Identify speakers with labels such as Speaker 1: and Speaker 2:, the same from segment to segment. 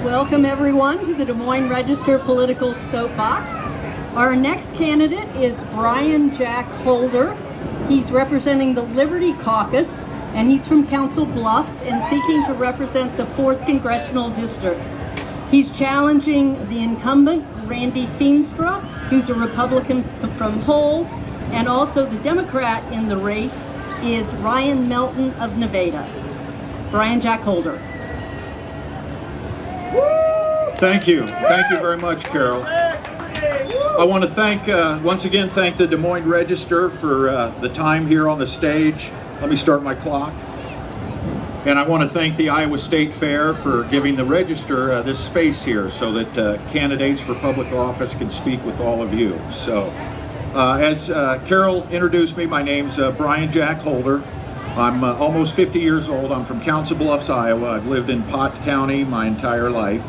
Speaker 1: Welcome everyone to the Des Moines Register Political Soapbox. Our next candidate is Bryan Jack Holder. He's representing the Liberty Caucus, and he's from Council Bluffs and seeking to represent the 4th Congressional District. He's challenging the incumbent, Randy Feenstra, who's a Republican from Hull, and also the Democrat in the race is Ryan Melton of Nevada. Bryan Jack Holder.
Speaker 2: Thank you. Thank you very much, Carol. I want to once again thank the Des Moines Register for the time here on the stage. Let me start my clock. And I want to thank the Iowa State Fair for giving the Register this space here so that candidates for public office can speak with all of you. So, as Carol introduced me, my name's Bryan Jack Holder. I'm almost 50 years old. I'm from Council Bluffs, Iowa. I've lived in Pot County my entire life.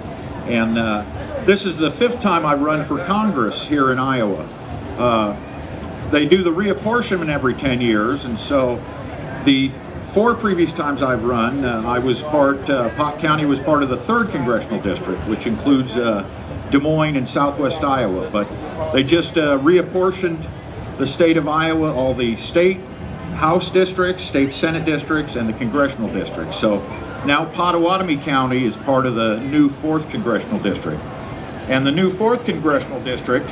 Speaker 2: And this is the 5th time I've run for Congress here in Iowa. They do the reapportionment every 10 years, and so the 4 previous times I've run, Pot County was part of the 3rd Congressional District, which includes Des Moines and Southwest Iowa. But they just reapportioned the state of Iowa, all the state House districts, state Senate districts, and the congressional districts. So now Pottawatomie County is part of the new 4th Congressional District. And the new 4th Congressional District,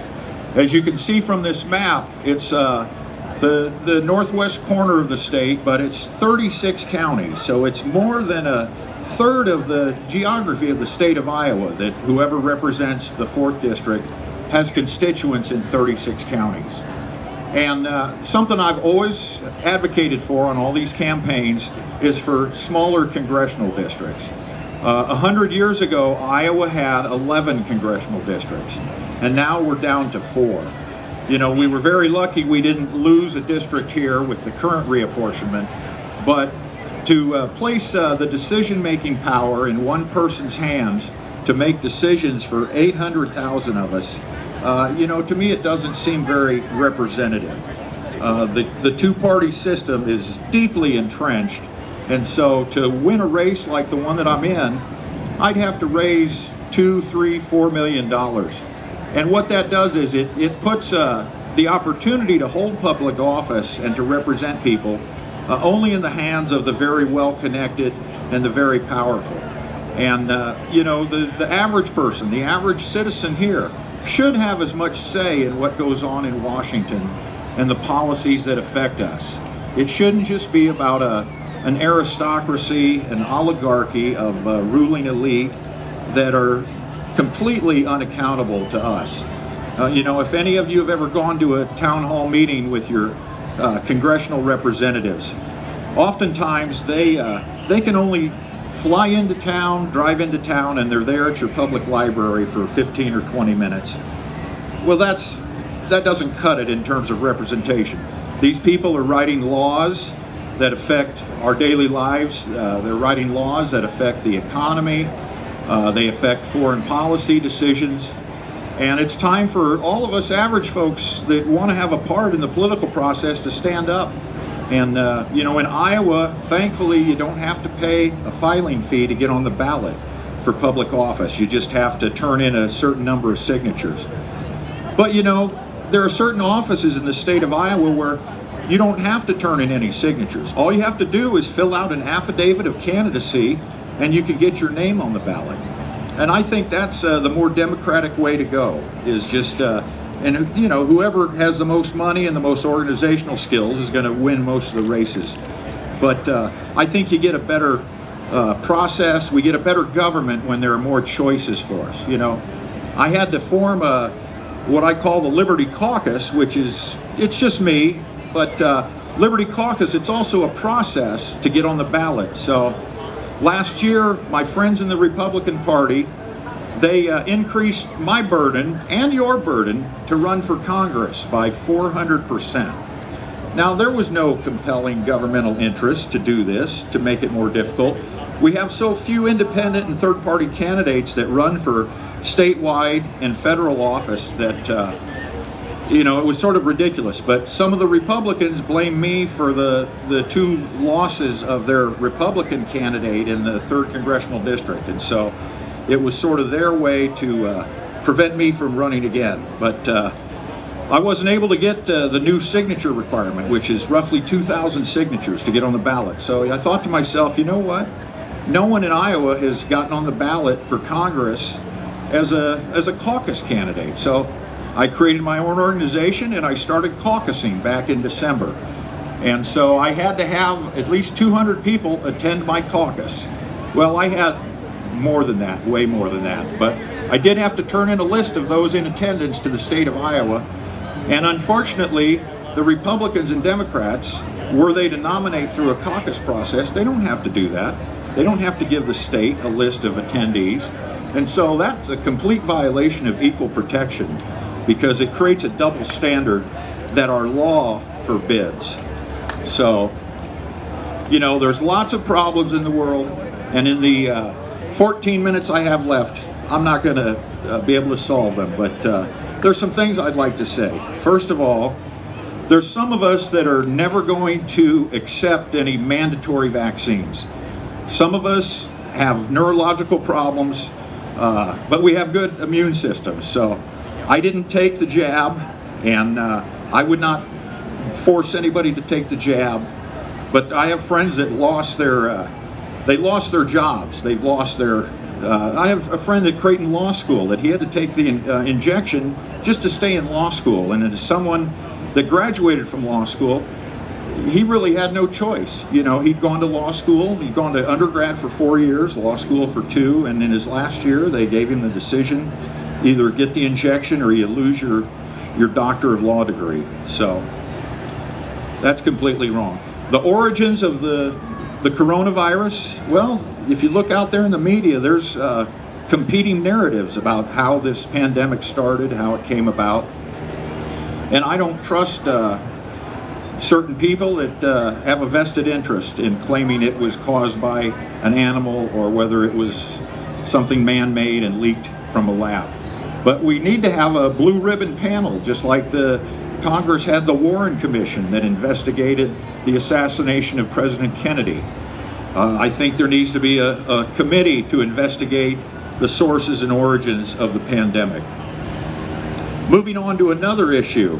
Speaker 2: as you can see from this map, it's the northwest corner of the state, but it's 36 counties. So it's more than a third of the geography of the state of Iowa, that whoever represents the 4th District has constituents in 36 counties. And something I've always advocated for on all these campaigns is for smaller congressional districts. 100 years ago, Iowa had 11 congressional districts, and now we're down to 4. You know, we were very lucky we didn't lose a district here with the current reapportionment, but to place the decision-making power in one person's hands to make decisions for 800,000 of us, you know, to me it doesn't seem very representative. The two-party system is deeply entrenched, and so to win a race like the one that I'm in, I'd have to raise $2, $3, $4 million. And what that does is it puts the opportunity to hold public office and to represent people only in the hands of the very well-connected and the very powerful. And you know, the average person, the average citizen here, should have as much say in what goes on in Washington and the policies that affect us. It shouldn't just be about an aristocracy, an oligarchy of ruling elite that are completely unaccountable to us. You know, if any of you have ever gone to a town hall meeting with your congressional representatives, oftentimes they can only fly into town, drive into town, and they're there at your public library for 15 or 20 minutes. Well, that doesn't cut it in terms of representation. These people are writing laws that affect our daily lives. They're writing laws that affect the economy. They affect foreign policy decisions. And it's time for all of us average folks that want to have a part in the political process to stand up. And you know, in Iowa, thankfully, you don't have to pay a filing fee to get on the ballot for public office. You just have to turn in a certain number of signatures. But you know, there are certain offices in the state of Iowa where you don't have to turn in any signatures. All you have to do is fill out an affidavit of candidacy and you can get your name on the ballot. And I think that's the more democratic way to go, is just and you know, whoever has the most money and the most organizational skills is going to win most of the races. But I think you get a better process, we get a better government when there are more choices for us. You know, I had to form what I call the Liberty Caucus, which is, it's just me, but Liberty Caucus, it's also a process to get on the ballot. So last year, my friends in the Republican Party, they increased my burden and your burden to run for Congress by 400%. Now, there was no compelling governmental interest to do this, to make it more difficult. We have so few independent and third-party candidates that run for statewide and federal office that, you know, it was sort of ridiculous. But some of the Republicans blame me for the 2 losses of their Republican candidate in the 3rd Congressional District. And so it was sort of their way to prevent me from running again. But I wasn't able to get the new signature requirement, which is roughly 2,000 signatures to get on the ballot. So I thought to myself, you know what? No one in Iowa has gotten on the ballot for Congress as a caucus candidate. So I created my own organization and I started caucusing back in December. And so I had to have at least 200 people attend my caucus. Well, I had more than that, way more than that. But I did have to turn in a list of those in attendance to the state of Iowa. And unfortunately, the Republicans and Democrats, were they to nominate through a caucus process, they don't have to do that. They don't have to give the state a list of attendees. And so that's a complete violation of equal protection because it creates a double standard that our law forbids. So, you know, there's lots of problems in the world, and in the 14 minutes I have left, I'm not going to be able to solve them, but there's some things I'd like to say. First of all, there's some of us that are never going to accept any mandatory vaccines. Some of us have neurological problems, but we have good immune systems. So I didn't take the jab, and I would not force anybody to take the jab. But I have friends that lost their jobs. They've lost their. I have a friend at Creighton Law School that he had to take the injection just to stay in law school. And as someone that graduated from law school, he really had no choice. You know, he'd gone to law school, he'd gone to undergrad for 4 years, law school for 2, and in his last year they gave him the decision, either get the injection or you lose your Doctor of Law degree. So that's completely wrong. The origins of the coronavirus, well, if you look out there in the media, there's competing narratives about how this pandemic started, how it came about. And I don't trust certain people that have a vested interest in claiming it was caused by an animal or whether it was something man-made and leaked from a lab. But we need to have a blue ribbon panel, just like the Congress had the Warren Commission that investigated the assassination of President Kennedy. I think there needs to be a committee to investigate the sources and origins of the pandemic. Moving on to another issue,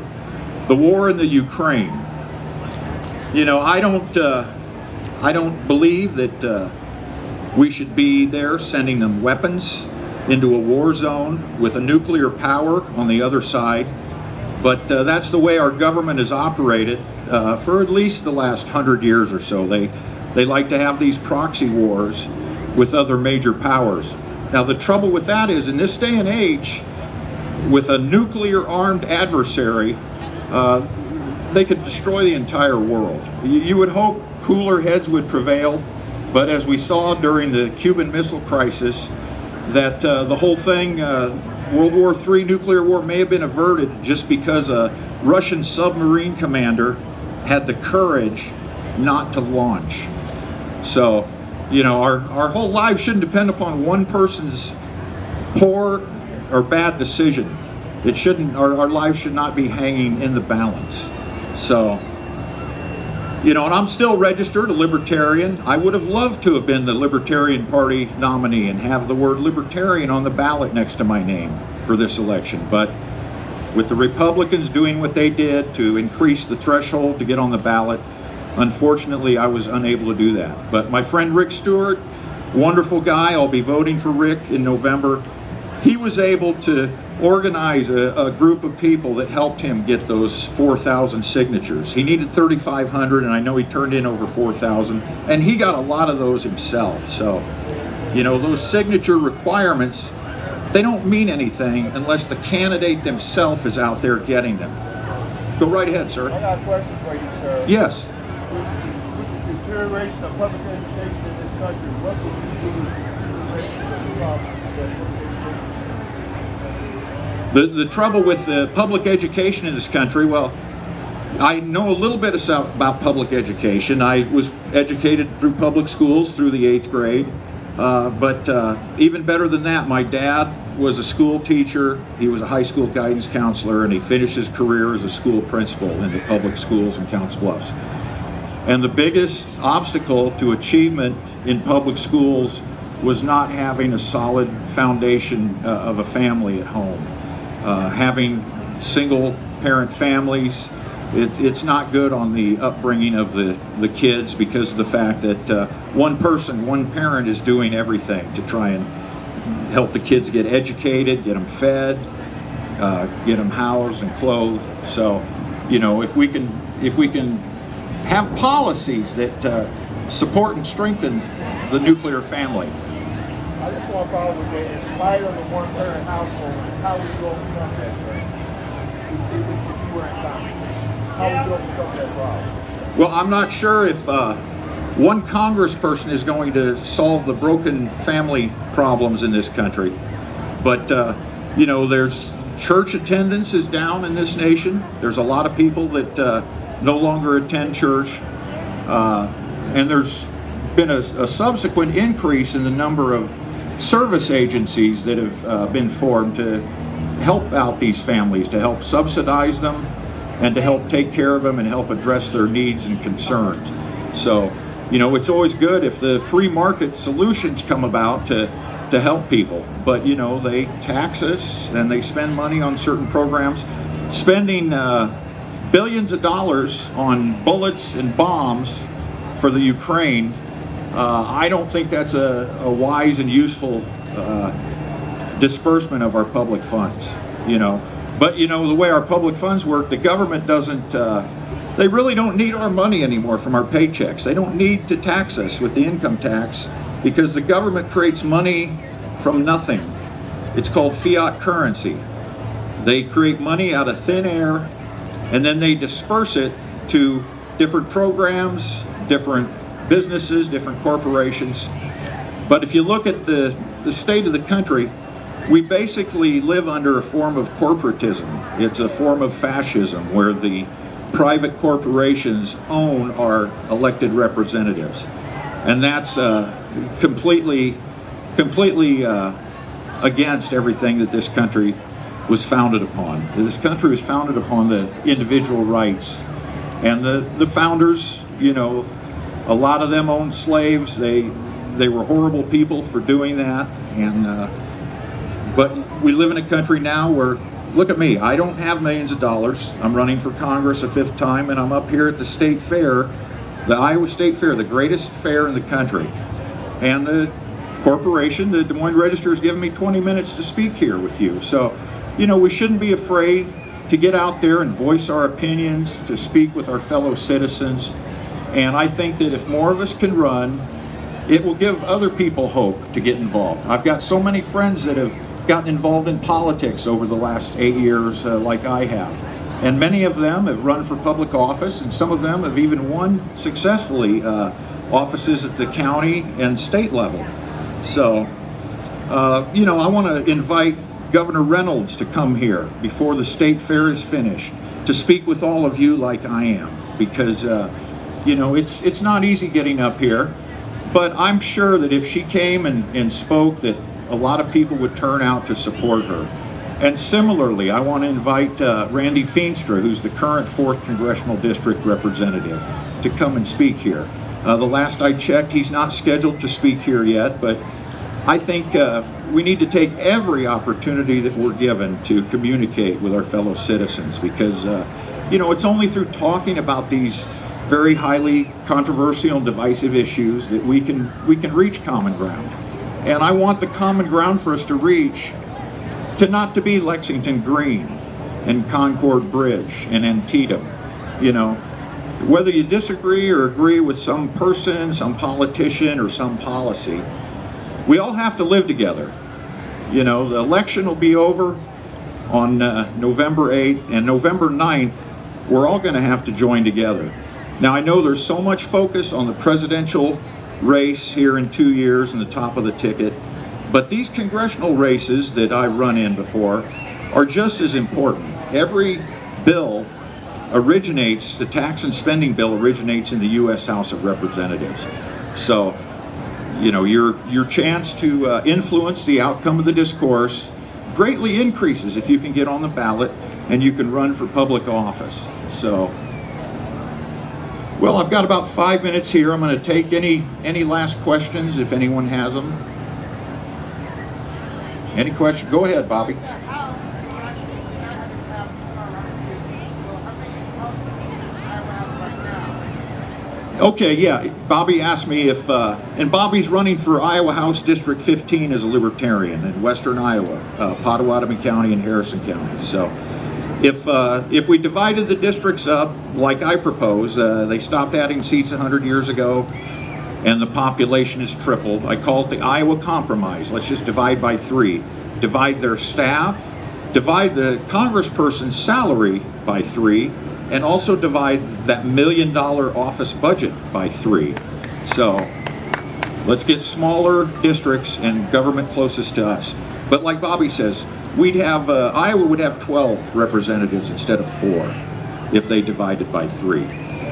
Speaker 2: the war in the Ukraine. You know, I don't believe that we should be there sending them weapons into a war zone with a nuclear power on the other side. But that's the way our government has operated for at least the last 100 years or so. They like to have these proxy wars with other major powers. Now the trouble with that is, in this day and age, with a nuclear armed adversary, they could destroy the entire world. You would hope cooler heads would prevail, but as we saw during the Cuban Missile Crisis, that the whole thing, World War III nuclear war, may have been averted just because a Russian submarine commander had the courage not to launch. So, you know, our whole lives shouldn't depend upon one person's poor or bad decision. It shouldn't, our lives should not be hanging in the balance. So, you know, and I'm still registered a libertarian. I would have loved to have been the Libertarian Party nominee and have the word libertarian on the ballot next to my name for this election. But with the Republicans doing what they did to increase the threshold to get on the ballot, unfortunately, I was unable to do that. But my friend Rick Stewart, wonderful guy, I'll be voting for Rick in November. He was able to organize a group of people that helped him get those 4,000 signatures. He needed 3,500, and I know he turned in over 4,000, and he got a lot of those himself. So, you know, those signature requirements, they don't mean anything unless the candidate themselves is out there getting them. Go right ahead, sir.
Speaker 3: I got a question for you, sir.
Speaker 2: Yes.
Speaker 3: With the deterioration of public education in this country, what would you do to make the problem?
Speaker 2: The trouble with the public education in this country, well, I know a little bit about public education. I was educated through public schools through the 8th grade. But even better than that, my dad was a school teacher. He was a high school guidance counselor, and he finished his career as a school principal in the public schools in Council Bluffs. And the biggest obstacle to achievement in public schools was not having a solid foundation of a family at home. Having single parent families, it's not good on the upbringing of the kids, because of the fact that one parent is doing everything to try and help the kids get educated, get them fed, get them housed and clothed. So, you know, if we can have policies that support and strengthen the nuclear family.
Speaker 3: I just want to follow with that. In spite of the one-parent household, how would you overcome that, sir? If you were in Congress, how would you overcome that problem?
Speaker 2: Well, I'm not sure if one congressperson is going to solve the broken family problems in this country. But, you know, there's church attendance is down in this nation. There's a lot of people that no longer attend church. And there's been a subsequent increase in the number of service agencies that have been formed to help out these families, to help subsidize them, and to help take care of them and help address their needs and concerns. So, you know, it's always good if the free market solutions come about to help people. But, you know, they tax us and they spend money on certain programs, spending billions of dollars on bullets and bombs for the Ukraine. I don't think that's a wise and useful disbursement of our public funds, you know. But, you know, the way our public funds work, the government doesn't, they really don't need our money anymore from our paychecks. They don't need to tax us with the income tax, because the government creates money from nothing. It's called fiat currency. They create money out of thin air, and then they disperse it to different programs, different businesses, different corporations. But if you look at the state of the country, we basically live under a form of corporatism. It's a form of fascism where the private corporations own our elected representatives. And that's completely against everything that this country was founded upon. This country was founded upon the individual rights. And the founders, you know, a lot of them owned slaves. They were horrible people for doing that. And but we live in a country now where, look at me, I don't have millions of dollars. I'm running for Congress a 5th time, and I'm up here at the state fair, the Iowa State Fair, the greatest fair in the country. And the corporation, the Des Moines Register, has given me 20 minutes to speak here with you. So, you know, we shouldn't be afraid to get out there and voice our opinions, to speak with our fellow citizens. And I think that if more of us can run, it will give other people hope to get involved. I've got so many friends that have gotten involved in politics over the last 8 years, like I have. And many of them have run for public office, and some of them have even won successfully offices at the county and state level. So, you know, I want to invite Governor Reynolds to come here before the state fair is finished, to speak with all of you like I am, because, you know, it's not easy getting up here. But I'm sure that if she came and spoke, that a lot of people would turn out to support her. And similarly, I want to invite Randy Feenstra, who's the current 4th Congressional District Representative, to come and speak here. The last I checked, he's not scheduled to speak here yet, but I think we need to take every opportunity that we're given to communicate with our fellow citizens, because, you know, it's only through talking about these very highly controversial and divisive issues that we can reach common ground. And I want the common ground for us to reach to not to be Lexington Green and Concord Bridge and Antietam. You know, whether you disagree or agree with some person, some politician, or some policy, we all have to live together. You know, the election will be over on November 8th, and November 9th, we're all going to have to join together. Now, I know there's so much focus on the presidential race here in 2 years and the top of the ticket, but these congressional races that I've run in before are just as important. Every bill originates, the tax and spending bill originates in the U.S. House of Representatives. So, you know, your chance to influence the outcome of the discourse greatly increases if you can get on the ballot and you can run for public office. So, well, I've got about 5 minutes here. I'm going to take any last questions if anyone has them. Any question? Go ahead, Bobby. Okay, yeah, Bobby asked me if, and Bobby's running for Iowa House District 15 as a Libertarian in Western Iowa, Potawatomi County and Harrison County. So if we divided the districts up like I propose, they stopped adding seats 100 years ago, and the population has tripled. I call it the Iowa Compromise. Let's just divide by 3. Divide their staff, divide the congressperson's salary by 3, and also divide that $1 million office budget by 3. So let's get smaller districts and government closest to us. But like Bobby says, we'd have Iowa would have 12 representatives instead of 4 if they divided by 3.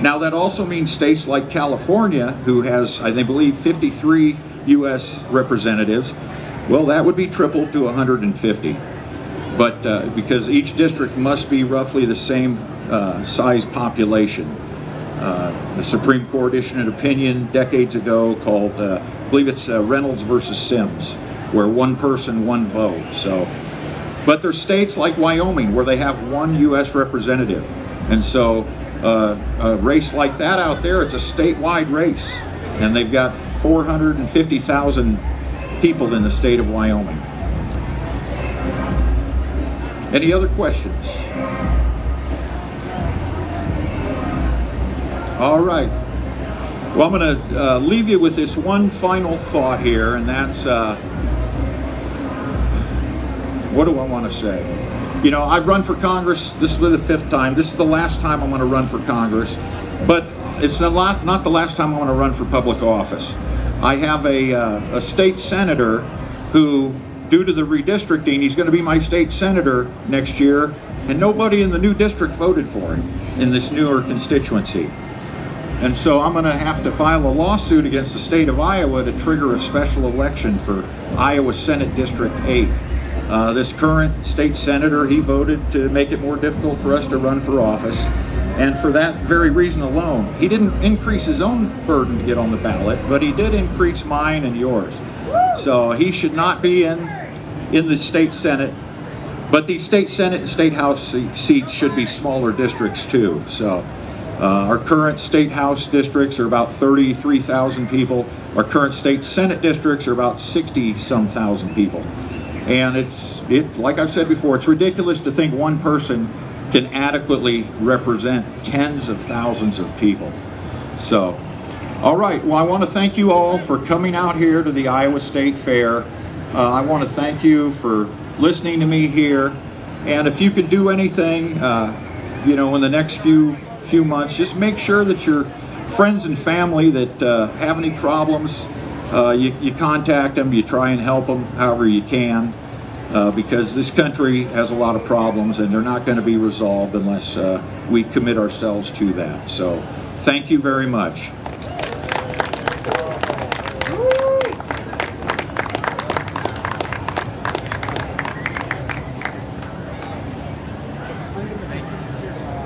Speaker 2: Now that also means states like California, who has, I believe, 53 U.S. representatives, well, that would be tripled to 150. But because each district must be roughly the same size population. The Supreme Court issued an opinion decades ago called, I believe it's Reynolds versus Sims, where one person, one vote. So, but there's states like Wyoming where they have 1 U.S. representative, and so a race like that out there, it's a statewide race, and they've got 450,000 people in the state of Wyoming. Any other questions? All right. Well, I'm going to leave you with this one final thought here, and that's, what do I want to say? You know, I've run for Congress. This is the 5th time. This is the last time I'm going to run for Congress, but it's not the last time I'm going to run for public office. I have a state senator who, due to the redistricting, he's going to be my state senator next year, and nobody in the new district voted for him in this newer constituency. And so I'm going to have to file a lawsuit against the state of Iowa to trigger a special election for Iowa Senate District 8. This current state senator, he voted to make it more difficult for us to run for office. And for that very reason alone, he didn't increase his own burden to get on the ballot, but he did increase mine and yours. So he should not be in the state Senate. But the state Senate and state House seats should be smaller districts too. So our current state House districts are about 33,000 people. Our current state Senate districts are about 60-some thousand people. And it's like I've said before, it's ridiculous to think one person can adequately represent tens of thousands of people. So, all right, well, I want to thank you all for coming out here to the Iowa State Fair. I want to thank you for listening to me here. And if you can do anything, you know, in the next few months, just make sure that your friends and family that have any problems, you contact them, you try and help them however you can, because this country has a lot of problems and they're not going to be resolved unless we commit ourselves to that. So thank you very much.